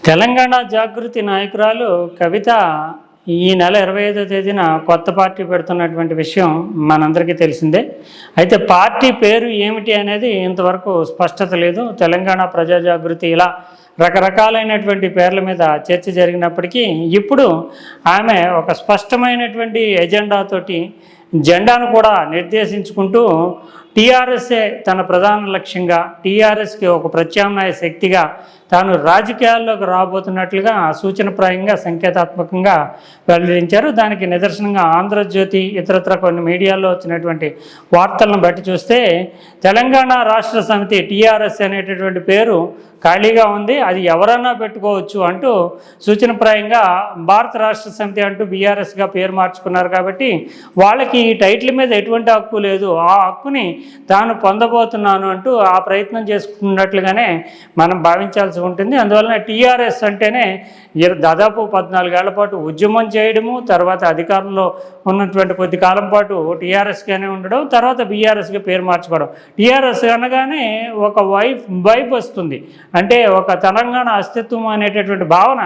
తెలంగాణ జాగృతి నాయకురాలు కవిత ఈ నెల 25వ తేదీన కొత్త పార్టీ పెడుతున్నటువంటి విషయం మనందరికీ తెలిసిందే. అయితే పార్టీ పేరు ఏమిటి అనేది ఇంతవరకు స్పష్టత లేదు. తెలంగాణ ప్రజా జాగృతి ఇలా రకరకాలైనటువంటి పేర్ల మీద చర్చ జరిగినప్పటికీ ఇప్పుడు ఆమె ఒక స్పష్టమైనటువంటి ఎజెండాతోటి జెండాను కూడా నిర్దేశించుకుంటూ టీఆర్ఎస్ఏ తన ప్రధాన లక్ష్యంగా, టీఆర్ఎస్కి ఒక ప్రత్యామ్నాయ శక్తిగా తాను రాజకీయాల్లోకి రాబోతున్నట్లుగా సూచనప్రాయంగా సంకేతాత్మకంగా వెల్లడించారు. దానికి నిదర్శనంగా ఆంధ్రజ్యోతి ఇతరత్ర కొన్ని మీడియాల్లో వచ్చినటువంటి వార్తలను బట్టి చూస్తే తెలంగాణ రాష్ట్ర సమితి టీఆర్ఎస్ అనేటటువంటి పేరు ఖాళీగా ఉంది, అది ఎవరన్నా పెట్టుకోవచ్చు అంటూ సూచనప్రాయంగా భారత రాష్ట్ర సమితి అంటూ బీఆర్ఎస్గా పేరు మార్చుకున్నారు. కాబట్టి వాళ్ళకి ఈ టైటిల్ మీద ఎటువంటి హక్కు లేదు, ఆ హక్కుని తాను పొందబోతున్నాను అంటూ ఆ ప్రయత్నం చేసుకున్నట్లుగానే మనం భావించాల్సి ఉంటుంది. అందువలన టీఆర్ఎస్ అంటేనే దాదాపు 14 ఏళ్ల పాటు ఉద్యమం చేయడము, తర్వాత అధికారంలో ఉన్నటువంటి కొద్ది కాలం పాటు టీఆర్ఎస్గానే ఉండడం, తర్వాత బీఆర్ఎస్గా పేరు మార్చుకోవడం. టీఆర్ఎస్ అనగానే ఒక వైబ్ వస్తుంది, అంటే ఒక తెలంగాణ అస్తిత్వం అనేటటువంటి భావన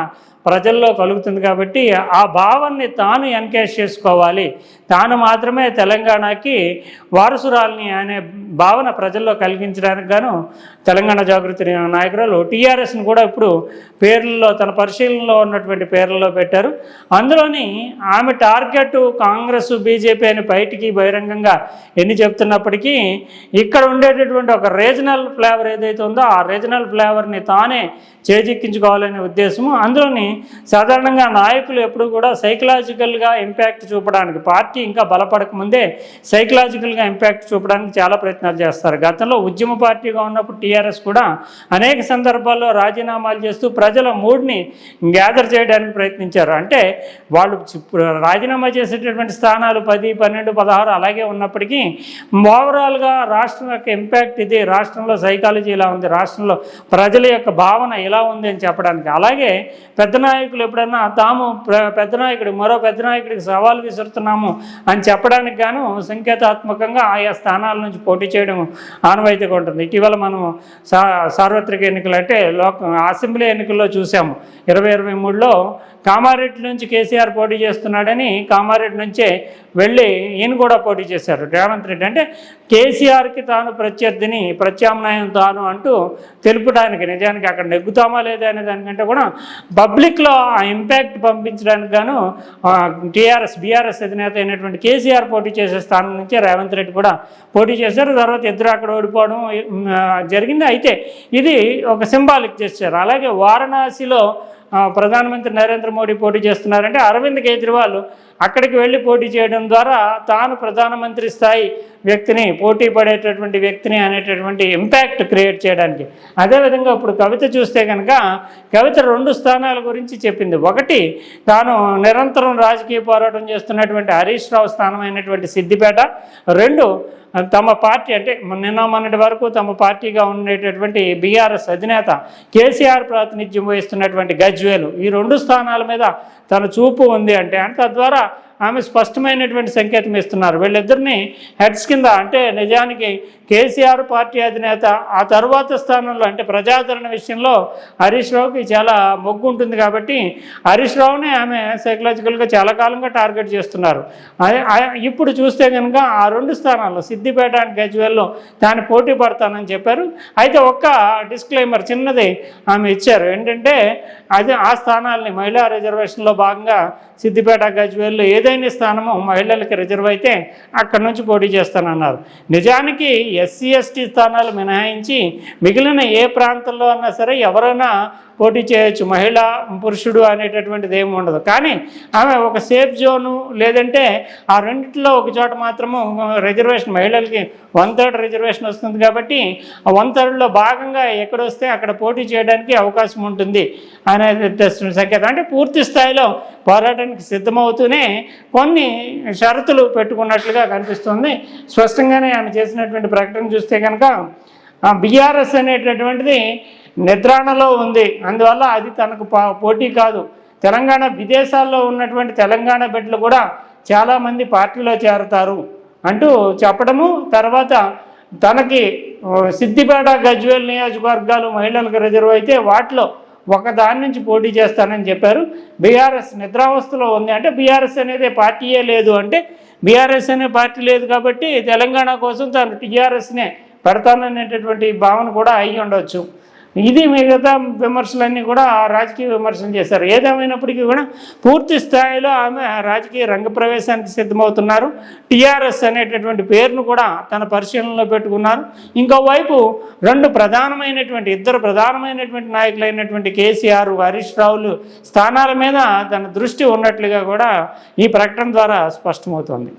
ప్రజల్లో కలుగుతుంది. కాబట్టి ఆ భావాన్ని తాను ఎన్కేష్ చేసుకోవాలి, తాను మాత్రమే తెలంగాణకి వారసురాలని అనే భావన ప్రజల్లో కలిగించడానికి గాను తెలంగాణ జాగృతి నాయకురాలు టీఆర్ఎస్ని కూడా ఇప్పుడు పేర్లలో తన పరిశీలనలో ఉన్నటువంటి పేర్లలో పెట్టారు. అందులోని ఆమె టార్గెట్ కాంగ్రెస్ బీజేపీ అని బయటికి బహిరంగంగా ఎన్ని చెప్తున్నప్పటికీ ఇక్కడ ఉండేటటువంటి ఒక రీజనల్ ఫ్లేవర్ ఏదైతే ఉందో ఆ రీజనల్ ఫ్లేవర్ని తానే చేజిక్కించుకోవాలనే ఉద్దేశము. అందులోని సాధారణంగా నాయకులు ఎప్పుడు కూడా సైకలాజికల్గా ఇంపాక్ట్ చూపడానికి, పార్టీ ఇంకా బలపడకముందే సైకలాజికల్గా ఇంపాక్ట్ చూపడానికి చాలా ప్రయత్నాలు చేస్తారు. గతంలో ఉద్యమ పార్టీగా ఉన్నప్పుడు టీఆర్ఎస్ కూడా అనేక సందర్భాల్లో రాజీనామాలు చేస్తూ ప్రజల మూడ్ని గ్యాదర్ చేయడానికి ప్రయత్నించారు. అంటే వాళ్ళు రాజీనామా చేసేటటువంటి స్థానాలు 10, 12, 16 అలాగే ఉన్నప్పటికీ ఓవరాల్గా రాష్ట్రం యొక్క ఇంపాక్ట్ ఇది, రాష్ట్రంలో సైకాలజీ ఇలా ఉంది, రాష్ట్రంలో ప్రజల యొక్క భావన ఇలా ఉంది అని చెప్పడానికి. అలాగే పెద్ద నాయకులు ఎప్పుడన్నా తాము పెద్ద నాయకుడు మరో పెద్ద నాయకుడికి సవాల్ విసురుతున్నాము అని చెప్పడానికి గాను సంకేతాత్మకంగా ఆయా స్థానాల నుంచి పోటీ చేయడం ఆనవాయితీగా ఉంటుంది. ఇటీవల మనం సార్వత్రిక ఎన్నికలు అంటే అసెంబ్లీ ఎన్నికల్లో చూసాము. 2023లో కామారెడ్డి నుంచి కేసీఆర్ పోటీ చేస్తున్నాడని కామారెడ్డి నుంచే వెళ్ళి ఈయన కూడా పోటీ చేశారు రేవంత్ రెడ్డి. అంటే కేసీఆర్కి తాను ప్రత్యర్థిని, ప్రత్యామ్నాయం తాను అంటూ తెలుపడానికి, నిజానికి అక్కడ నెగ్గుతామా లేదా అనే దానికంటే కూడా పబ్లిక్లో ఆ ఇంపాక్ట్ పంపించడానికి గాను బీఆర్ఎస్ అధినేత అయినటువంటి కేసీఆర్ పోటీ చేసే స్థానం నుంచి రేవంత్ రెడ్డి కూడా పోటీ చేశారు. తర్వాత ఇద్దరు అక్కడ ఓడిపోవడం జరిగింది. అయితే ఇది ఒక సింబాలిక్ చేశారు. అలాగే వారణాసిలో ప్రధానమంత్రి నరేంద్ర మోడీ పోటీ చేస్తున్నారంటే అరవింద్ కేజ్రీవాల్ అక్కడికి వెళ్ళి పోటీ చేయడం ద్వారా తాను ప్రధానమంత్రి స్థాయి వ్యక్తిని, పోటీ పడేటటువంటి వ్యక్తిని అనేటటువంటి ఇంపాక్ట్ క్రియేట్ చేయడానికి. అదేవిధంగా ఇప్పుడు కవిత చూస్తే కనుక కవిత 2 స్థానాల గురించి చెప్పింది. ఒకటి, తాను నిరంతరం రాజకీయ పోరాటం చేస్తున్నటువంటి హరీష్ రావు స్థానమైనటువంటి సిద్దిపేట. 2, తమ పార్టీ అంటే నిన్న మొన్నటి వరకు తమ పార్టీగా ఉండేటటువంటి బీఆర్ఎస్ అధినేత కేసీఆర్ ప్రాతినిధ్యం వహిస్తున్నటువంటి గజ్వేలు. ఈ 2 స్థానాల మీద తన చూపు ఉంది అంటే తద్వారా ఆమె స్పష్టమైనటువంటి సంకేతం ఇస్తున్నారు. వీళ్ళిద్దరిని హెడ్స్ కింద, అంటే నిజానికి కేసీఆర్ పార్టీ అధినేత, ఆ తర్వాత స్థానంలో అంటే ప్రజాదరణ విషయంలో హరీష్ రావుకి చాలా మొగ్గు ఉంటుంది. కాబట్టి హరీష్ రావునే ఆమె సైకలాజికల్గా చాలా కాలంగా టార్గెట్ చేస్తున్నారు. ఇప్పుడు చూస్తే కనుక ఆ 2 స్థానాల్లో సిద్దిపేట అండ్ గజ్వేల్లో తాను పోటీ పడతానని చెప్పారు. అయితే ఒక్క డిస్క్లైమర్ చిన్నది ఆమె ఇచ్చారు. ఏంటంటే ఆ స్థానాలని మహిళా రిజర్వేషన్లో భాగంగా సిద్దిపేట, గజ్వేల్లో ఏదైనా స్థానము మహిళలకు రిజర్వ్ అయితే అక్కడి నుంచి పోటీ చేస్తానన్నారు. నిజానికి ఎస్సీ ఎస్టీ స్థానాలు మినహాయించి మిగిలిన ఏ ప్రాంతంలో అన్నా సరే ఎవరైనా పోటీ చేయొచ్చు, మహిళ పురుషుడు అనేటటువంటిది ఏమి ఉండదు. కానీ ఆమె ఒక సేఫ్ జోను, లేదంటే ఆ రెండిట్లో ఒక చోట మాత్రము రిజర్వేషన్, మహిళలకి 1/3 రిజర్వేషన్ వస్తుంది. కాబట్టి ఆ 1/3లో భాగంగా ఎక్కడొస్తే అక్కడ పోటీ చేయడానికి అవకాశం ఉంటుంది అనేది తెస్తున్న సంకేతం. అంటే పూర్తి స్థాయిలో పోరాటానికి సిద్ధమవుతూనే కొన్ని షరతులు పెట్టుకున్నట్లుగా కనిపిస్తుంది. స్పష్టంగానే ఆమె చేసినటువంటి ప్రకటన చూస్తే కనుక బీఆర్ఎస్ అనేటటువంటిది నిద్రాణలో ఉంది, అందువల్ల అది తనకు పోటీ కాదు. తెలంగాణ విదేశాల్లో ఉన్నటువంటి తెలంగాణ బిడ్డలు కూడా చాలామంది పార్టీలో చేరతారు అంటూ చెప్పడము, తర్వాత తనకి సిద్దిపేట, గజ్వేల్ నియోజకవర్గాలు మహిళలకు రిజర్వ్ అయితే వాటిలో ఒక దాని నుంచి పోటీ చేస్తానని చెప్పారు. బీఆర్ఎస్ నిద్రావస్థలో ఉంది అంటే బీఆర్ఎస్ అనేది పార్టీయే లేదు అంటే బీఆర్ఎస్ అనే పార్టీ లేదు కాబట్టి తెలంగాణ కోసం తాను టీఆర్ఎస్నే పెడతాననేటటువంటి భావన కూడా అయ్యి ఉండవచ్చు. ఇది మిగతా విమర్శలన్నీ కూడా రాజకీయ విమర్శలు చేశారు. ఏదేమైనప్పటికీ కూడా పూర్తి స్థాయిలో ఆమె రాజకీయ రంగప్రవేశానికి సిద్ధమవుతున్నారు. టీఆర్ఎస్ అనేటటువంటి పేరును కూడా తన పరిశీలనలో పెట్టుకున్నారు. ఇంకోవైపు ఇద్దరు ప్రధానమైనటువంటి నాయకులైనటువంటి కేసీఆర్, హరీష్ రావులు స్థానాల మీద తన దృష్టి ఉన్నట్లుగా కూడా ఈ ప్రకటన ద్వారా స్పష్టమవుతోంది.